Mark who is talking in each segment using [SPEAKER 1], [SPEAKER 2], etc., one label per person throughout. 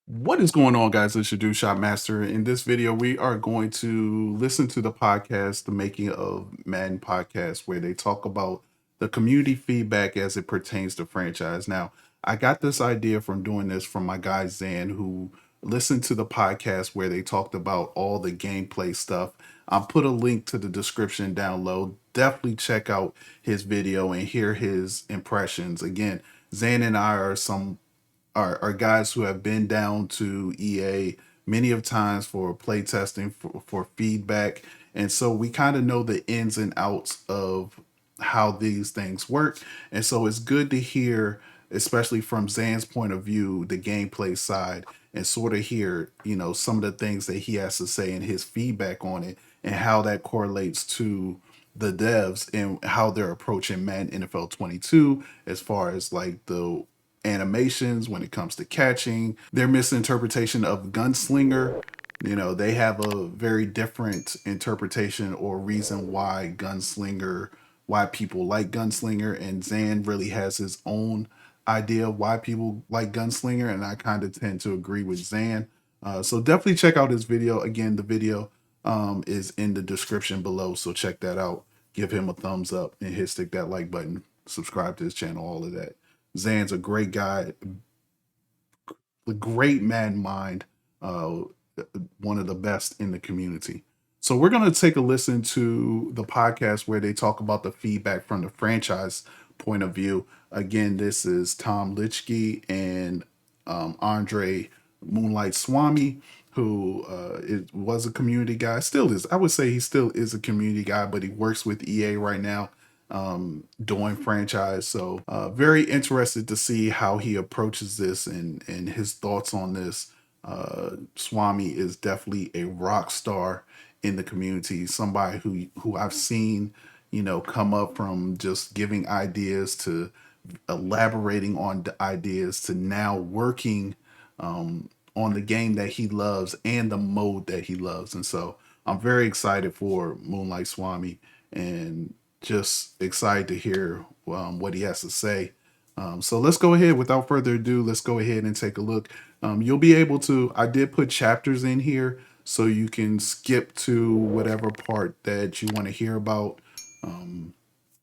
[SPEAKER 1] What is going on, guys? It's your dude Shotmaster. In this video, we are going to listen to the podcast, The Making of Madden podcast, where they talk about the community feedback as it pertains to franchise. Now, I got this idea from doing this from my guy Zan, who listened to the podcast where they talked about all the gameplay stuff. I'll put a link to the description down low. Definitely check out his video and hear his impressions. Again, Zan and I are guys who have been down to EA many of times for play testing, for feedback. And so we kind of know the ins and outs of how these things work. And so it's good to hear, especially from Zan's point of view, the gameplay side, and sort of hear, some of the things that he has to say and his feedback on it and how that correlates to the devs and how they're approaching Madden NFL 22 as far as like the animations when it comes to catching, their misinterpretation of gunslinger. They have a very different interpretation or reason why people like gunslinger, and Zan really has his own idea of why people like gunslinger, and I kind of tend to agree with Zan. So definitely check out his video. Again, the video is in the description below, so check that out. Give him a thumbs up and stick that like button, subscribe to his channel, all of that. Zan's a great guy, a great man mind, uh, one of the best in the community. So we're going to take a listen to the podcast where they talk about the feedback from the franchise point of view. Again, this is Tom Lichky and Andre Moonlight Swami, who was a community guy, still is. I would say he still is a community guy, but he works with EA right now doing franchise. So very interested to see how he approaches this and his thoughts on this. Swami is definitely a rock star in the community, somebody who I've seen, come up from just giving ideas to elaborating on the ideas to now working on the game that he loves and the mode that he loves. And so I'm very excited for Moonlight Swami and just excited to hear what he has to say. So let's go ahead, without further ado, let's go ahead and take a look. You'll be able to, I did put chapters in here so you can skip to whatever part that you want to hear about.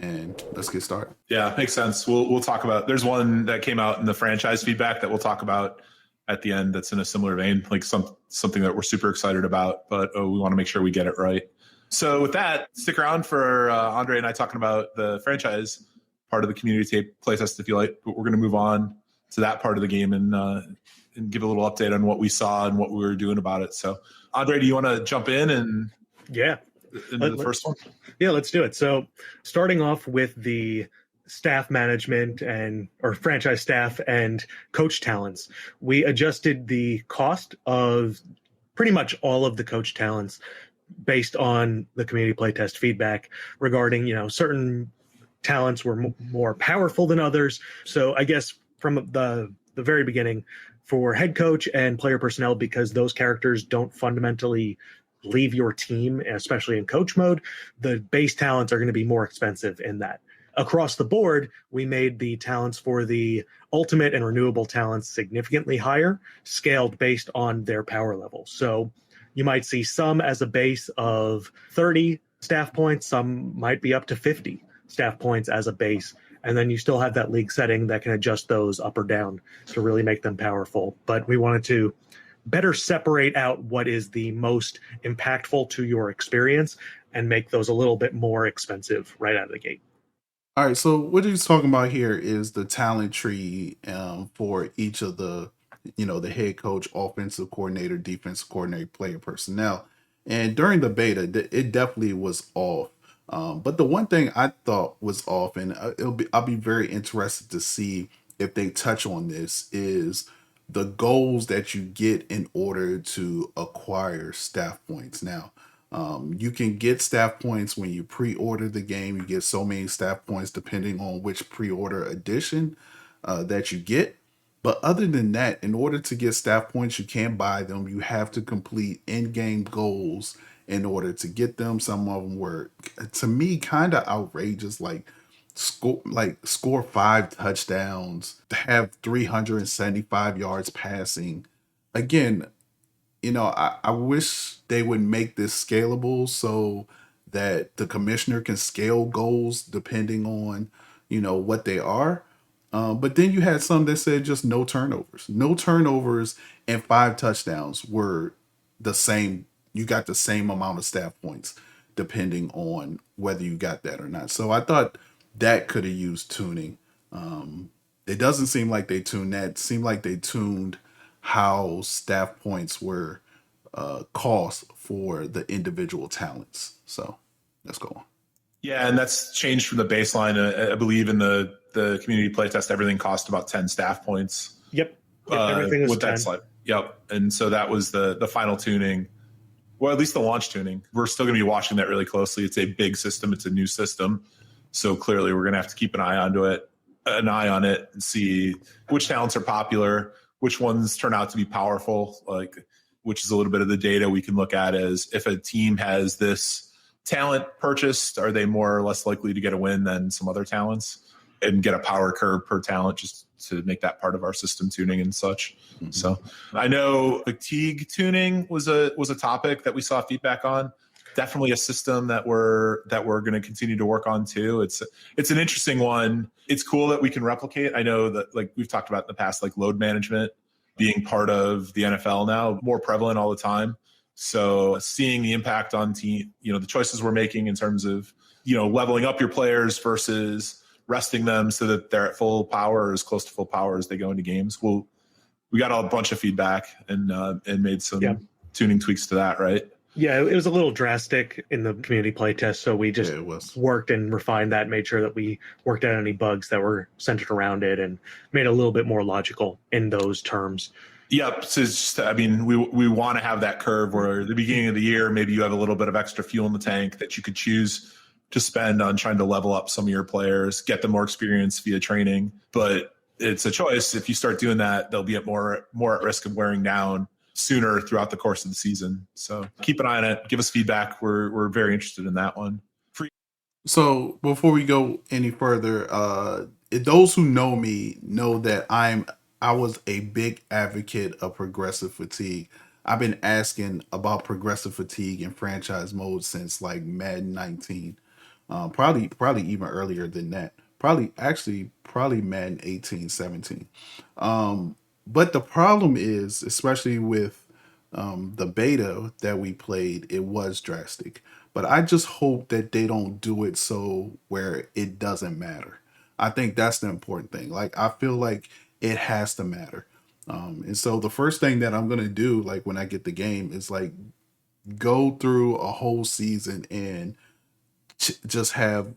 [SPEAKER 1] And let's get started.
[SPEAKER 2] Yeah, makes sense. We'll talk about, there's one that came out in the franchise feedback that we'll talk about at the end that's in a similar vein, like something that we're super excited about, but we want to make sure we get it right. So with that, stick around for Andre and I talking about the franchise part of the community playtest if you like, but we're going to move on to that part of the game and give a little update on what we saw and what we were doing about it. So Andre, do you want to jump in and into the first one?
[SPEAKER 3] Yeah, let's do it. So starting off with the staff management or franchise staff and coach talents, we adjusted the cost of pretty much all of the coach talents based on the community playtest feedback regarding, certain talents were more powerful than others. So I guess from the very beginning, for head coach and player personnel, because those characters don't fundamentally leave your team, especially in coach mode, the base talents are going to be more expensive in that. Across the board, we made the talents for the ultimate and renewable talents significantly higher, scaled based on their power level. So you might see some as a base of 30 staff points, some might be up to 50 staff points as a base. And then you still have that league setting that can adjust those up or down to really make them powerful. But we wanted to better separate out what is the most impactful to your experience and make those a little bit more expensive right out of the gate.
[SPEAKER 1] All right, so what he's talking about here is the talent tree for each of the head coach, offensive coordinator, defensive coordinator, player personnel. And during the beta, it definitely was off. But the one thing I thought was off, and I'll be very interested to see if they touch on this, is the goals that you get in order to acquire staff points. Now, you can get staff points when you pre-order the game. You get so many staff points depending on which pre-order edition that you get. But other than that, in order to get staff points, you can't buy them. You have to complete in-game goals in order to get them. Some of them were, to me, kind of outrageous, like score 5 touchdowns, have 375 yards passing again, I wish they would make this scalable so that the commissioner can scale goals depending on, what they are. But then you had some that said just no turnovers. No turnovers and 5 touchdowns were the same. You got the same amount of staff points depending on whether you got that or not. So I thought that could have used tuning. It doesn't seem like they tuned that. It seemed like they tuned how staff points were cost for the individual talents. So let's go on.
[SPEAKER 2] Yeah, and that's changed from the baseline. I believe in the community playtest, everything cost about 10 staff points.
[SPEAKER 3] Yep, everything was
[SPEAKER 2] with
[SPEAKER 3] 10.
[SPEAKER 2] that slide. Yep, and so that was the final tuning. Well, at least the launch tuning. We're still going to be watching that really closely. It's a big system. It's a new system. So clearly we're going to have to keep an eye on it and see which talents are popular, which ones turn out to be powerful, which is a little bit of the data we can look at as if a team has this talent purchased, are they more or less likely to get a win than some other talents, and get a power curve per talent just to make that part of our system tuning and such. Mm-hmm. So I know fatigue tuning was a topic that we saw feedback on. Definitely a system that we're going to continue to work on too. It's an interesting one. It's cool that we can replicate. I know that we've talked about in the past, load management being part of the NFL now, more prevalent all the time. So seeing the impact on team, the choices we're making in terms of, leveling up your players versus resting them so that they're at full power or as close to full power as they go into games. We got a bunch of feedback and made some tuning tweaks to that, right?
[SPEAKER 3] Yeah, it was a little drastic in the community playtest, so we just worked and refined that, made sure that we worked out any bugs that were centered around it, and made it a little bit more logical in those terms.
[SPEAKER 2] Yep. So it's just, we want to have that curve where at the beginning of the year, maybe you have a little bit of extra fuel in the tank that you could choose to spend on trying to level up some of your players, get them more experience via training. But it's a choice. If you start doing that, they'll be more at risk of wearing down sooner throughout the course of the season. So keep an eye on it. Give us feedback. We're very interested in that one.
[SPEAKER 1] So before we go any further, those who know me know that I was a big advocate of progressive fatigue. I've been asking about progressive fatigue in franchise mode since Madden 19. Probably even earlier than that. Probably Madden 18, 17. But the problem is, especially with the beta that we played, it was drastic. But I just hope that they don't do it so where it doesn't matter. I think that's the important thing. I feel like it has to matter. And so the first thing that I'm going to do, when I get the game, is go through a whole season and just have,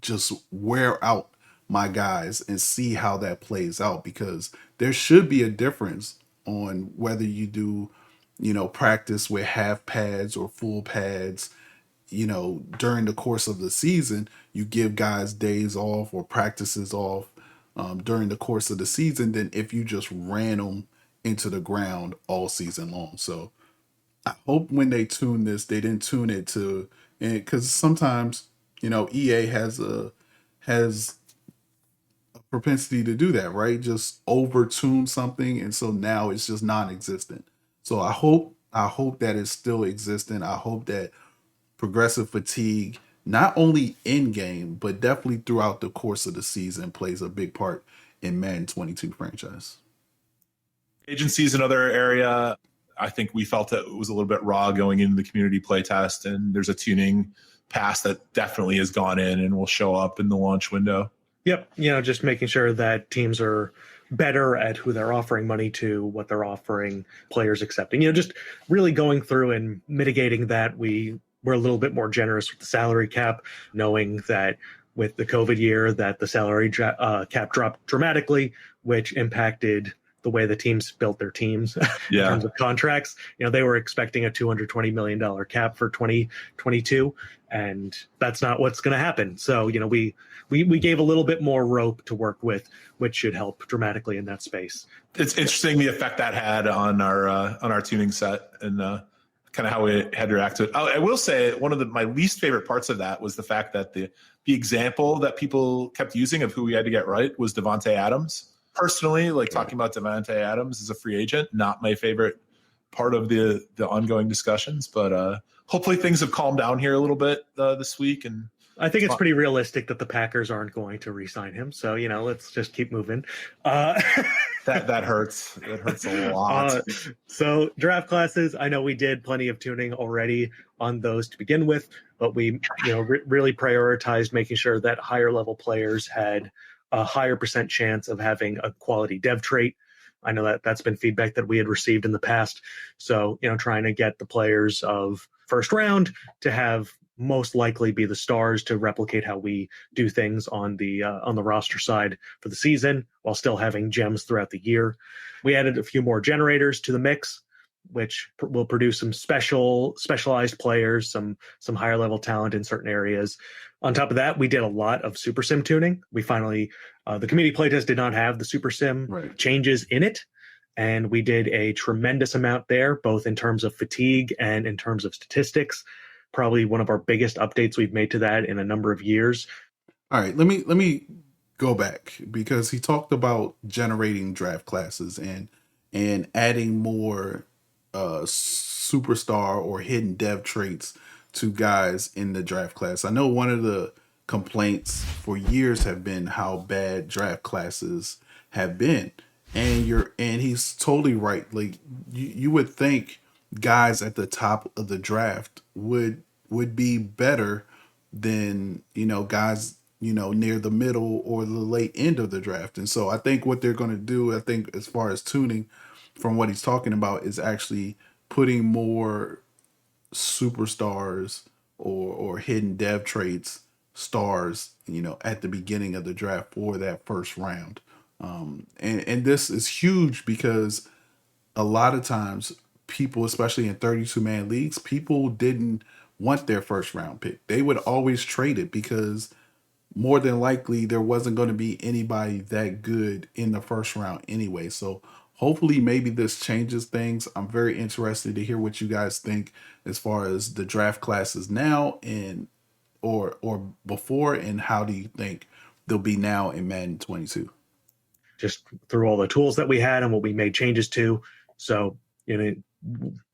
[SPEAKER 1] just wear out my guys and see how that plays out, because there should be a difference on whether you do, practice with half pads or full pads. During the course of the season, you give guys days off or practices off during the course of the season than if you just ran them into the ground all season long. So I hope when they tune this, they didn't tune it to, because sometimes, EA has a propensity to do that, right? Just over tune something, and so now it's just non-existent. So I hope that it's still existent. I hope that progressive fatigue, not only in game, but definitely throughout the course of the season, plays a big part in Madden 22 franchise.
[SPEAKER 2] Agency is another area. I think we felt it was a little bit raw going into the community playtest, and there's a tuning pass that definitely has gone in and will show up in the launch window.
[SPEAKER 3] Yep. Just making sure that teams are better at who they're offering money to, what they're offering, players accepting, just really going through and mitigating that. We're a little bit more generous with the salary cap, knowing that with the COVID year that the salary cap dropped dramatically, which impacted the way the teams built their teams in terms of contracts. They were expecting a $220 million cap for 2022, and that's not what's going to happen. So, we gave a little bit more rope to work with, which should help dramatically in that space.
[SPEAKER 2] It's interesting the effect that had on our tuning set and kind of how we had to react to it. I will say one of my least favorite parts of that was the fact that the example that people kept using of who we had to get right was Devontae Adams. personally, like talking about Davante Adams as a free agent, not my favorite part of the ongoing discussions, but hopefully things have calmed down here a little bit this week. And
[SPEAKER 3] I think it's pretty realistic that the Packers aren't going to re-sign him. So, let's just keep moving.
[SPEAKER 2] That hurts. It hurts a lot.
[SPEAKER 3] So draft classes, I know we did plenty of tuning already on those to begin with, but we really prioritized making sure that higher level players had a higher percent chance of having a quality dev trait. I know that that's been feedback that we had received in the past. So, trying to get the players of first round to have most likely be the stars to replicate how we do things on the roster side for the season while still having gems throughout the year. We added a few more generators to the mix, which will produce some specialized players, some higher level talent in certain areas. On top of that, we did a lot of super sim tuning. We finally, the community playtest did not have the super sim changes in it. And we did a tremendous amount there, both in terms of fatigue and in terms of statistics. Probably one of our biggest updates we've made to that in a number of years.
[SPEAKER 1] All right, let me go back, because he talked about generating draft classes and adding more superstar or hidden dev traits to guys in the draft class. I know one of the complaints for years have been how bad draft classes have been, and he's totally right. Like you would think guys at the top of the draft would be better than guys near the middle or the late end of the draft. And so I think what they're going to do, I think as far as tuning from what he's talking about, is actually putting more superstars or hidden dev traits stars at the beginning of the draft for that first round. And this is huge because a lot of times people, especially in 32-man leagues, people didn't want their first round pick. They would always trade it because more than likely there wasn't going to be anybody that good in the first round anyway. So hopefully maybe this changes things. I'm very interested to hear what you guys think as far as the draft classes now and or before, and how do you think they'll be now in Madden 22?
[SPEAKER 3] Just through all the tools that we had and what we made changes to. So,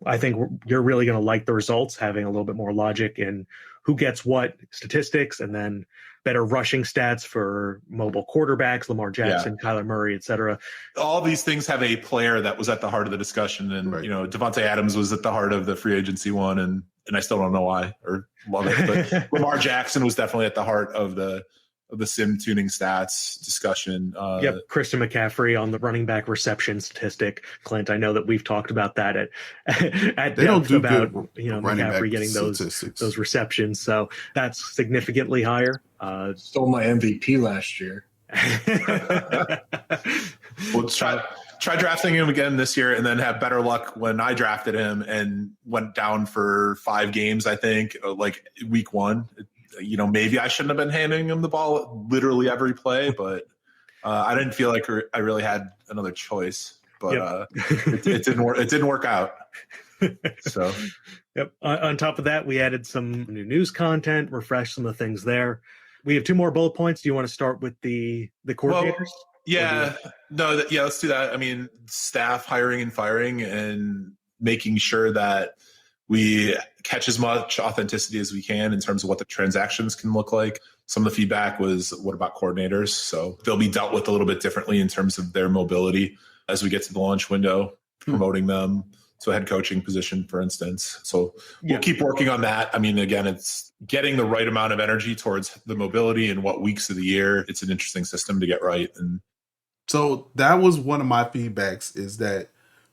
[SPEAKER 3] I think you're really going to like the results, having a little bit more logic in who gets what statistics, and then better rushing stats for mobile quarterbacks, Lamar Jackson, Kyler Murray, et cetera.
[SPEAKER 2] All these things have a player that was at the heart of the discussion. And, Davante Adams was at the heart of the free agency one. And I still don't know why or love it. But Lamar Jackson was definitely at the heart of the sim tuning stats discussion.
[SPEAKER 3] Christian McCaffrey on the running back reception statistic. Clint, I know that we've talked about that at depth about McCaffrey getting those receptions. So that's significantly higher.
[SPEAKER 4] Stole my MVP last year.
[SPEAKER 2] We'll try drafting him again this year, and then have better luck when I drafted him and went down for 5 games, I think, like week 1. Maybe I shouldn't have been handing him the ball literally every play, but I didn't feel like I really had another choice. But it didn't work. It didn't work out. So,
[SPEAKER 3] On top of that, we added some new news content, refreshed some of the things there. We have 2 more bullet points. Do you want to start with the coordinators?
[SPEAKER 2] Let's do that. I mean, staff hiring and firing, and making sure that we catch as much authenticity as we can in terms of what the transactions can look like. Some of the feedback was, what about coordinators? So they'll be dealt with a little bit differently in terms of their mobility as we get to the launch window, promoting them to a head coaching position, for instance. So we'll keep working on that. I mean, again, it's getting the right amount of energy towards the mobility and what weeks of the year. It's an interesting system to get right. And
[SPEAKER 1] so that was one of my feedbacks, is that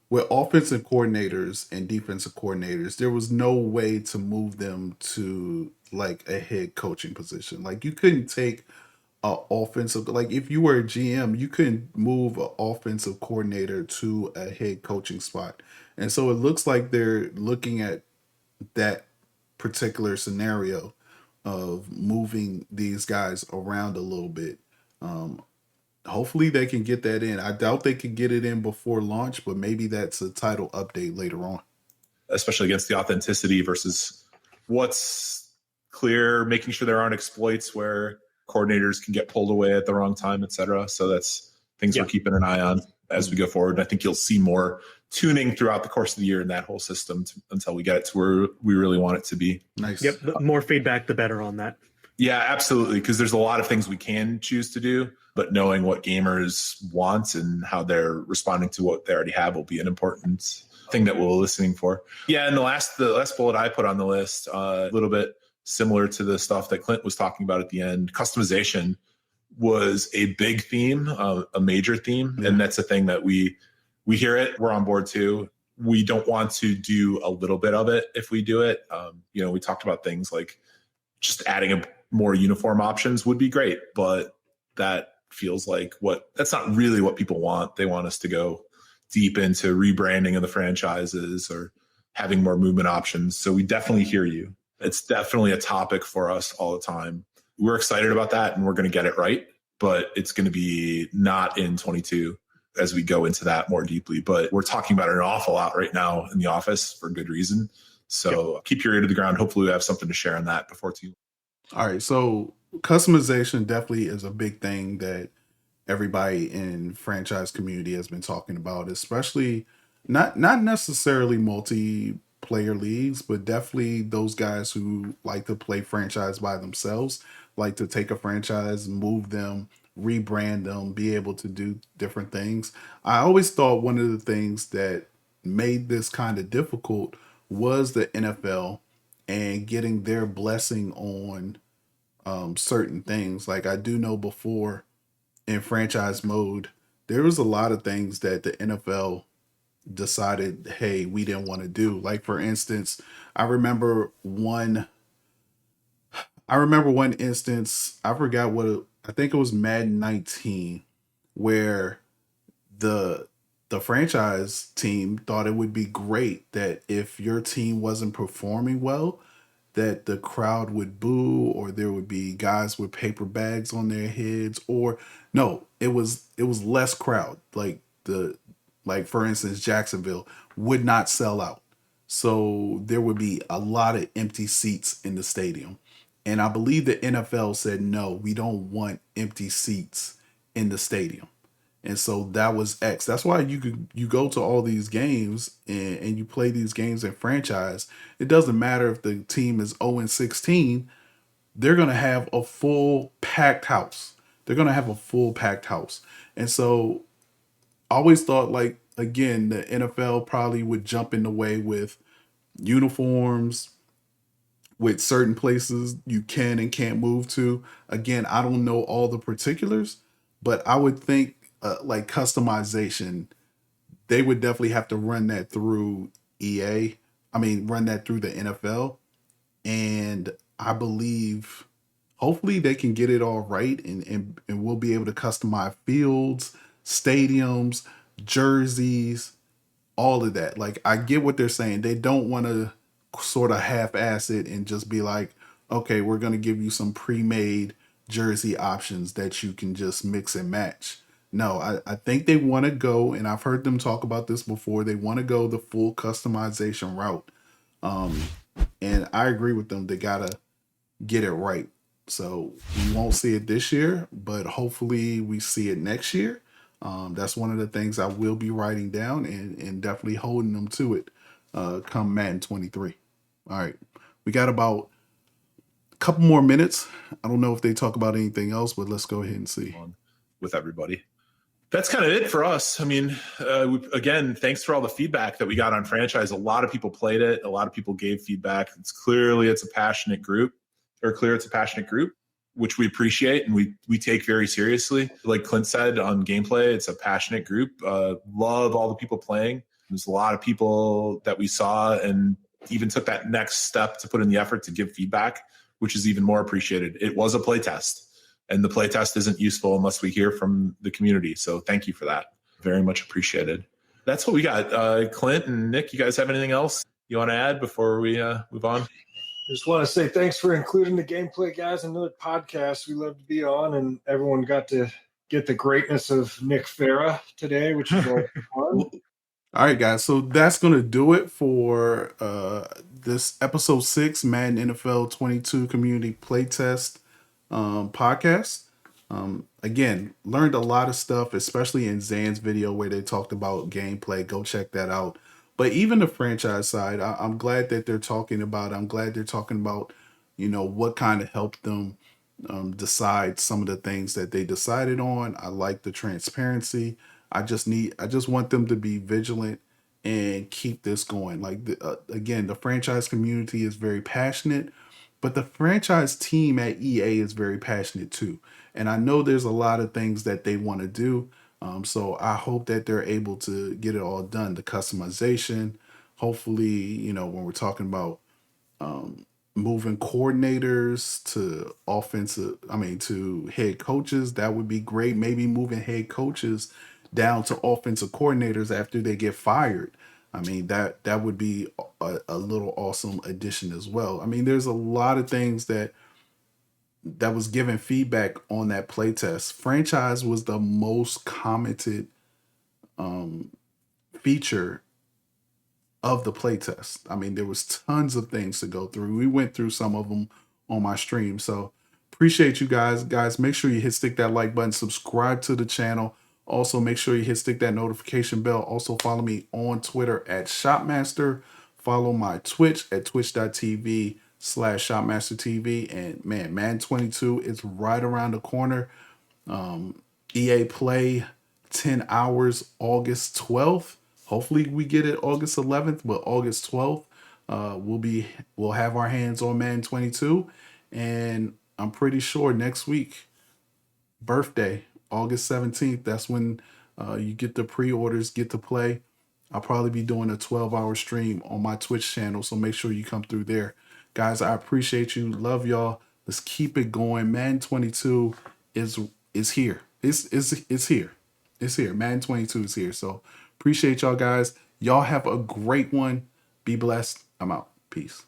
[SPEAKER 1] with offensive coordinators and defensive coordinators, there was no way to move them to like a head coaching position. Like you couldn't take a offensive, like if you were a GM, you couldn't move an offensive coordinator to a head coaching spot. And so it looks like they're looking at that particular scenario of moving these guys around a little bit. Hopefully they can get that in. I doubt they can get it in before launch, but maybe that's a title update later on.
[SPEAKER 2] Especially against the authenticity versus what's clear, making sure there aren't exploits where coordinators can get pulled away at the wrong time, et cetera. So that's things we're keeping an eye on as we go forward. And I think you'll see more tuning throughout the course of the year in that whole system until we get it to where we really want it to be.
[SPEAKER 1] Nice.
[SPEAKER 3] Yep. The more feedback, the better on that.
[SPEAKER 2] Yeah, absolutely. Because there's a lot of things we can choose to do, but knowing what gamers want and how they're responding to what they already have will be an important thing that we're listening for. Yeah, and the last bullet I put on the list, a little bit similar to the stuff that Clint was talking about at the end, customization was a big theme, a major theme, and that's a thing that we hear it. We're on board too. We don't want to do a little bit of it if we do it. We talked about things like just adding more uniform options would be great, but that feels like that's not really what people want. They want us to go deep into rebranding of the franchises or having more movement options. So we definitely hear you. It's definitely a topic for us all the time. We're excited about that and we're going to get it right, but it's going to be not in 22 as we go into that more deeply. But we're talking about it an awful lot right now in the office for good reason. So keep your ear to the ground. Hopefully we have something to share on that before too.
[SPEAKER 1] All right. So customization definitely is a big thing that everybody in franchise community has been talking about, especially not necessarily multiplayer leagues, but definitely those guys who like to play franchise by themselves, like to take a franchise, move them, rebrand them, be able to do different things. I always thought one of the things that made this kind of difficult was the NFL and getting their blessing on certain things. Like I do know before in franchise mode, there was a lot of things that the NFL decided, hey, we didn't want to do. Like for instance, I remember one instance, I forgot I think it was Madden 19, where the franchise team thought it would be great that if your team wasn't performing well, that the crowd would boo, or there would be guys with paper bags on their heads, or no, it was less crowd. Like for instance, Jacksonville would not sell out. So there would be a lot of empty seats in the stadium. And I believe the NFL said, no, we don't want empty seats in the stadium. And so that was X. That's why you go to all these games and you play these games in franchise. It doesn't matter if the team is 0-16, they're going to have a full packed house. And so I always thought, like, again, the NFL probably would jump in the way with uniforms, with certain places you can and can't move to. Again, I don't know all the particulars, but I would think like customization, they would definitely have to run that through EA. I mean, run that through the NFL. And I believe hopefully they can get it all right, and we'll be able to customize fields, stadiums, jerseys, all of that. Like, I get what they're saying. They don't want to sort of half-ass it and just be like, okay, we're going to give you some pre-made jersey options that you can just mix and match. No, I think they want to go, and I've heard them talk about this before, they want to go the full customization route. And I agree with them. They got to get it right. So we won't see it this year, but hopefully we see it next year. That's one of the things I will be writing down and definitely holding them to it come Madden 23. All right. We got about a couple more minutes. I don't know if they talk about anything else, but let's go ahead and see.
[SPEAKER 2] With everybody. That's kind of it for us. I mean, again, thanks for all the feedback that we got on franchise. A lot of people played it. A lot of people gave feedback. It's a passionate group, which we appreciate and we take very seriously. Like Clint said on gameplay, it's a passionate group. Love all the people playing. There's a lot of people that we saw and even took that next step to put in the effort to give feedback, which is even more appreciated. It was a play test. And the playtest isn't useful unless we hear from the community. So thank you for that. Very much appreciated. That's what we got. Clint and Nick, you guys have anything else you want to add before we move on?
[SPEAKER 4] Just want to say thanks for including the gameplay guys in the podcast. We love to be on, and everyone got to get the greatness of Nick Farah today, which is fun.
[SPEAKER 1] All right, guys. So that's going to do it for this episode 6 Madden NFL 22 Community Playtest podcast. Again, learned a lot of stuff, especially in Zan's video where they talked about gameplay. Go check that out. But even the franchise side, I'm glad that they're talking about. I'm glad they're talking about, what kind of helped them decide some of the things that they decided on. I like the transparency. I just want them to be vigilant and keep this going. Like again, the franchise community is very passionate, but the franchise team at EA is very passionate too. And I know there's a lot of things that they want to do. So I hope that they're able to get it all done. The customization, hopefully, when we're talking about moving coordinators to to head coaches, that would be great. Maybe moving head coaches down to offensive coordinators after they get fired. I mean, that would be a little awesome addition as well. I mean, there's a lot of things that was given feedback on that playtest. Franchise was the most commented feature of the playtest. I mean, there was tons of things to go through. We went through some of them on my stream. So appreciate you guys. Guys, make sure you stick that like button, subscribe to the channel. Also, make sure you stick that notification bell. Also, follow me on Twitter at Shopmaster. Follow my Twitch at twitch.tv/ShopmasterTV. And man, Madden 22 is right around the corner. EA Play 10 hours August 12th. Hopefully we get it August 11th, but August 12th, we'll have our hands on Madden 22, and I'm pretty sure next week, birthday, August 17th, that's when you get the pre-orders, get to play. I'll probably be doing a 12-hour stream on my Twitch channel, so make sure you come through there. Guys, I appreciate you. Love y'all. Let's keep it going. Madden 22 is here. It's here. It's here. Madden 22 is here. So appreciate y'all, guys. Y'all have a great one. Be blessed. I'm out. Peace.